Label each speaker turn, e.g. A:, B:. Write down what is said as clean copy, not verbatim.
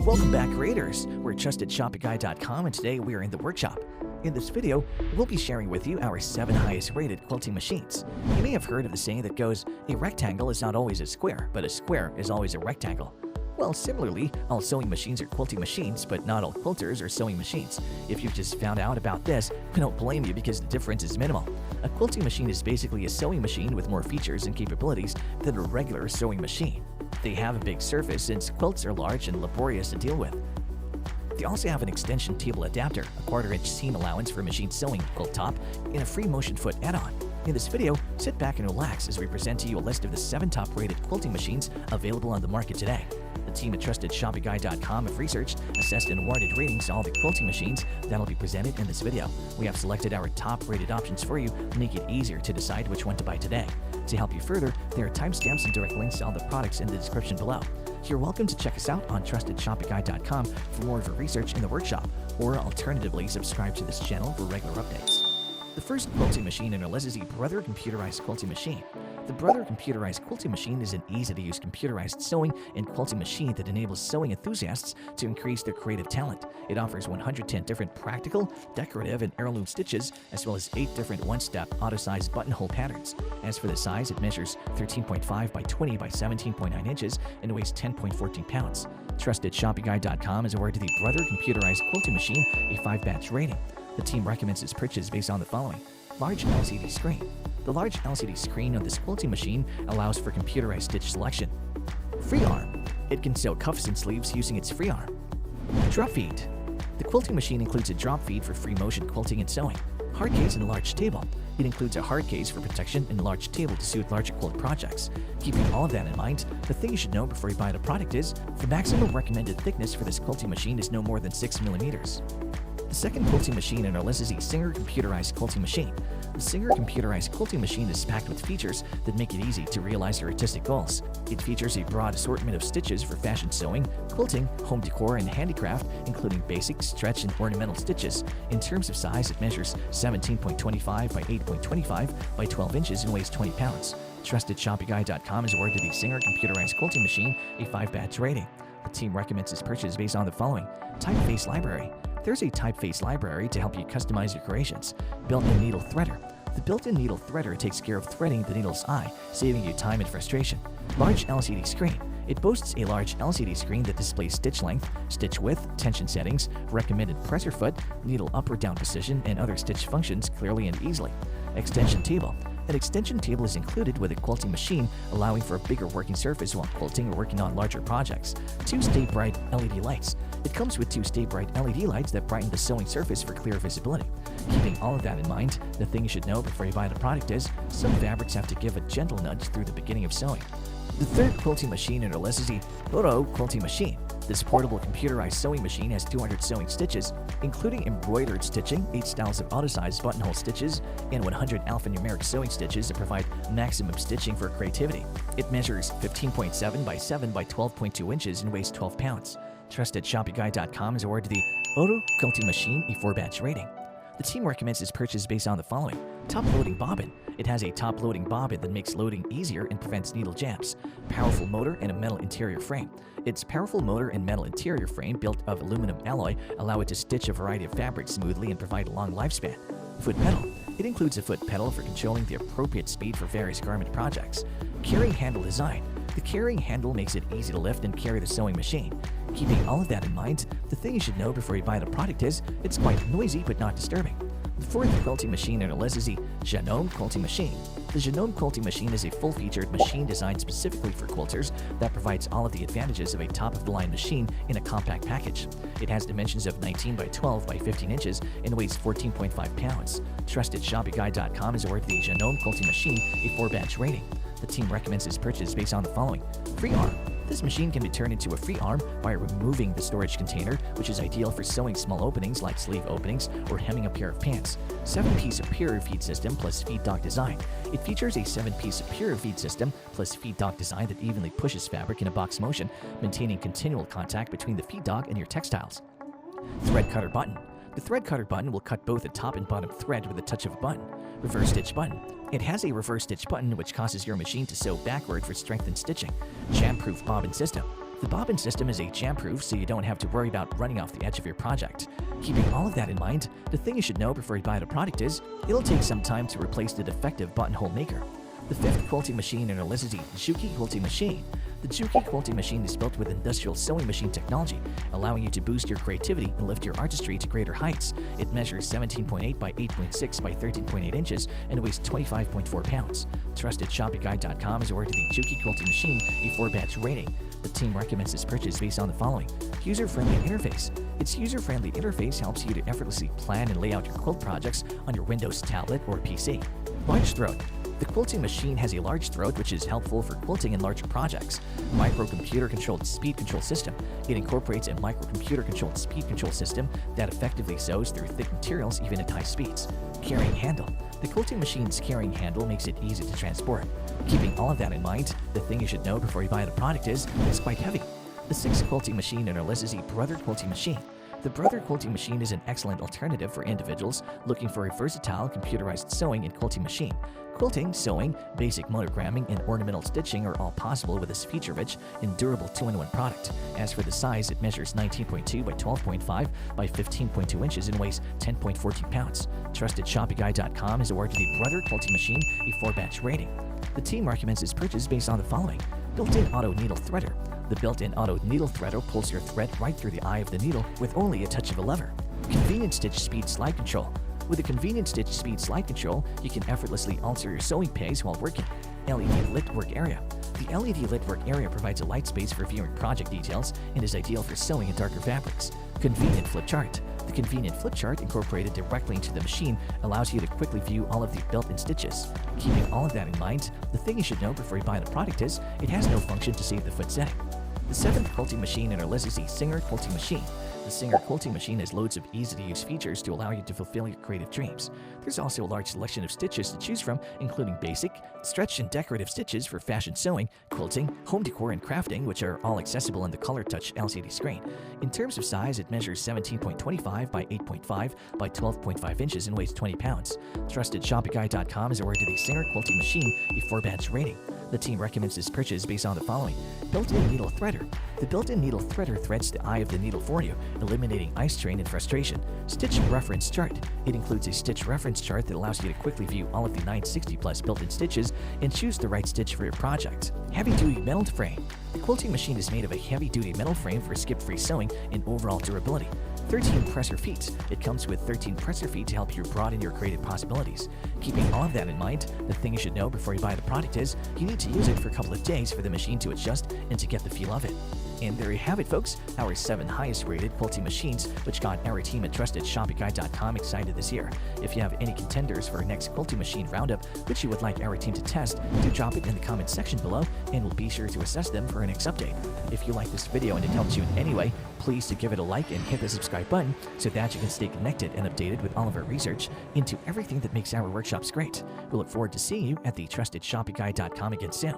A: Welcome back, creators. We're trustedshopify.com, and today we are in the workshop. In this video, we'll be sharing with you our 7 highest rated quilting machines. You may have heard of the saying that goes, a rectangle is not always a square, but a square is always a rectangle. Well, similarly, all sewing machines are quilting machines, but not all quilters are sewing machines. If you've just found out about this, we don't blame you because the difference is minimal. A quilting machine is basically a sewing machine with more features and capabilities than a regular sewing machine. They have a big surface since quilts are large and laborious to deal with. They also have an extension table adapter, a 1/4-inch seam allowance for machine sewing quilt top, and a free motion foot add-on. In this video, sit back and relax as we present to you a list of the 7 top-rated quilting machines available on the market today. The team at TrustedShopify.com have researched, assessed, and awarded ratings to all the quilting machines that'll be presented in this video. We have selected our top-rated options for you to make it easier to decide which one to buy today. To help you further, there are timestamps and direct links to all the products in the description below. You're welcome to check us out on TrustedShopify.com for more of your research in the workshop, or alternatively, subscribe to this channel for regular updates. The first quilting machine in our list is the Brother Computerized Quilting Machine. The Brother Computerized Quilting Machine is an easy-to-use computerized sewing and quilting machine that enables sewing enthusiasts to increase their creative talent. It offers 110 different practical, decorative, and heirloom stitches, as well as 8 different one-step auto-sized buttonhole patterns. As for the size, it measures 13.5 by 20 by 17.9 inches and weighs 10.14 pounds. TrustedShopify.com has awarded the Brother Computerized Quilting Machine a 5-batch rating. The team recommends its purchase based on the following: large LCD screen. The large LCD screen on this quilting machine allows for computerized stitch selection. Free arm. It can sew cuffs and sleeves using its free arm. Drop feed. The quilting machine includes a drop feed for free motion quilting and sewing. Hard case and large table. It includes a hard case for protection and a large table to suit larger quilt projects. Keeping all of that in mind, the thing you should know before you buy the product is the maximum recommended thickness for this quilting machine is no more than 6 millimeters. The second quilting machine in our list is the Singer Computerized Quilting Machine. The Singer Computerized Quilting Machine is packed with features that make it easy to realize your artistic goals. It features a broad assortment of stitches for fashion sewing, quilting, home decor, and handicraft, including basic, stretch, and ornamental stitches. In terms of size, it measures 17.25 by 8.25 by 12 inches and weighs 20 pounds. TrustedShopify.com has awarded the Singer Computerized Quilting Machine a 5-batch rating. The team recommends its purchase based on the following: typeface library. There's a typeface library to help you customize your creations. Built-in needle threader. The built-in needle threader takes care of threading the needle's eye, saving you time and frustration. Large LCD screen. It boasts a large LCD screen that displays stitch length, stitch width, tension settings, recommended presser foot, needle up or down position, and other stitch functions clearly and easily. Extension table. An extension table is included with a quilting machine, allowing for a bigger working surface while quilting or working on larger projects. 2 Stay Bright LED lights. It comes with 2 Stay Bright LED lights that brighten the sewing surface for clear visibility. Keeping all of that in mind, the thing you should know before you buy the product is some fabrics have to give a gentle nudge through the beginning of sewing. The third quilting machine in our list is the Heureux Quilting Machine. This portable computerized sewing machine has 200 sewing stitches, including embroidered stitching, 8 styles of auto-sized buttonhole stitches, and 100 alphanumeric sewing stitches to provide maximum stitching for creativity. It measures 15.7 by 7 by 12.2 inches and weighs 12 pounds. TrustedShopify.com has awarded the Heureux Quilting Machine a 4-batch rating. The team recommends its purchase based on the following: top-loading bobbin. It has a top-loading bobbin that makes loading easier and prevents needle jams. Powerful motor and a metal interior frame. Its powerful motor and metal interior frame, built of aluminum alloy, allow it to stitch a variety of fabrics smoothly and provide a long lifespan. Foot pedal. It includes a foot pedal for controlling the appropriate speed for various garment projects. Carrying handle design. The carrying handle makes it easy to lift and carry the sewing machine. Keeping all of that in mind, the thing you should know before you buy the product is it's quite noisy but not disturbing. The fourth quilting machine in our list is the Janome Quilting Machine. The Janome Quilting Machine is a full-featured machine designed specifically for quilters that provides all of the advantages of a top-of-the-line machine in a compact package. It has dimensions of 19 by 12 by 15 inches and weighs 14.5 pounds. TrustedShopify.com has awarded the Janome Quilting Machine a 4-batch rating. The team recommends its purchase based on the following: free arm. This machine can be turned into a free arm by removing the storage container, which is ideal for sewing small openings like sleeve openings or hemming a pair of pants. 7-piece superior feed system plus feed dog design. It features a 7-piece superior feed system plus feed dog design that evenly pushes fabric in a box motion, maintaining continual contact between the feed dog and your textiles. Thread cutter button. The thread cutter button will cut both the top and bottom thread with a touch of a button. Reverse stitch button. It has a reverse stitch button which causes your machine to sew backward for strengthened stitching. Jam-proof bobbin system. The bobbin system is jam-proof, so you don't have to worry about running off the edge of your project. Keeping all of that in mind, the thing you should know before you buy the product is, it'll take some time to replace the defective buttonhole maker. The fifth quilting machine in our list is the JUKI quilting machine. The JUKI quilting machine is built with industrial sewing machine technology, allowing you to boost your creativity and lift your artistry to greater heights. It measures 17.8 by 8.6 by 13.8 inches and weighs 25.4 pounds. TrustedShoppingGuide.com has awarded the JUKI quilting machine a 4-batch rating. The team recommends this purchase based on the following: user-friendly interface. Its user-friendly interface helps you to effortlessly plan and lay out your quilt projects on your Windows tablet or PC. Large throat. The quilting machine has a large throat, which is helpful for quilting in larger projects. Microcomputer-controlled speed control system. It incorporates a microcomputer-controlled speed control system that effectively sews through thick materials even at high speeds. Carrying handle. The quilting machine's carrying handle makes it easy to transport. Keeping all of that in mind, the thing you should know before you buy the product is, it's quite heavy. The sixth quilting machine in our list is the Brother quilting machine. The Brother quilting machine is an excellent alternative for individuals looking for a versatile computerized sewing and quilting machine. Quilting, sewing, basic monogramming, and ornamental stitching are all possible with this feature-rich and durable 2-in-1 product. As for the size, it measures 19.2 by 12.5 by 15.2 inches and weighs 10.14 pounds. TrustedShoppingGuide.com has awarded the Brother quilting machine a 4-batch rating. The team recommends its purchase based on the following: built-in auto needle threader. The built-in auto needle threader pulls your thread right through the eye of the needle with only a touch of a lever. Convenient stitch speed slide control. With a convenient stitch speed slide control, you can effortlessly alter your sewing pace while working. LED lit work area. The LED lit work area provides a light space for viewing project details and is ideal for sewing in darker fabrics. Convenient flip chart. The convenient flip chart incorporated directly into the machine allows you to quickly view all of the built-in stitches. Keeping all of that in mind, the thing you should know before you buy the product is, it has no function to save the foot setting. The seventh quilting machine in our list is the Singer quilting machine. The Singer quilting machine has loads of easy-to-use features to allow you to fulfill your creative dreams. There's also a large selection of stitches to choose from, including basic, stretch, and decorative stitches for fashion sewing, quilting, home decor, and crafting, which are all accessible in the Color Touch LCD screen. In terms of size, it measures 17.25 by 8.5 by 12.5 inches and weighs 20 pounds. TrustedShoppingGuide.com has awarded the Singer quilting machine a 4-batch rating. The team recommends this purchase based on the following: built-in needle threader. The built-in needle threader threads the eye of the needle for you, eliminating eye strain and frustration. Stitch reference chart. It includes a stitch reference chart that allows you to quickly view all of the 960 plus built-in stitches and choose the right stitch for your project. Heavy-duty metal frame. The quilting machine is made of a heavy-duty metal frame for skip-free sewing and overall durability. 13 presser feet. It comes with 13 presser feet to help you broaden your creative possibilities. Keeping all of that in mind, the thing you should know before you buy the product is, you need to use it for a couple of days for the machine to adjust and to get the feel of it. And there you have it, folks, our 7 highest rated quilting machines, which got our team at TrustedShoppingGuide.com excited this year. If you have any contenders for our next quilting machine roundup, which you would like our team to test, do drop it in the comment section below, and we'll be sure to assess them for our next update. If you like this video and it helps you in any way, please do give it a like and hit the subscribe button so that you can stay connected and updated with all of our research into everything that makes our workshops great. We look forward to seeing you at the TrustedShoppingGuide.com again soon.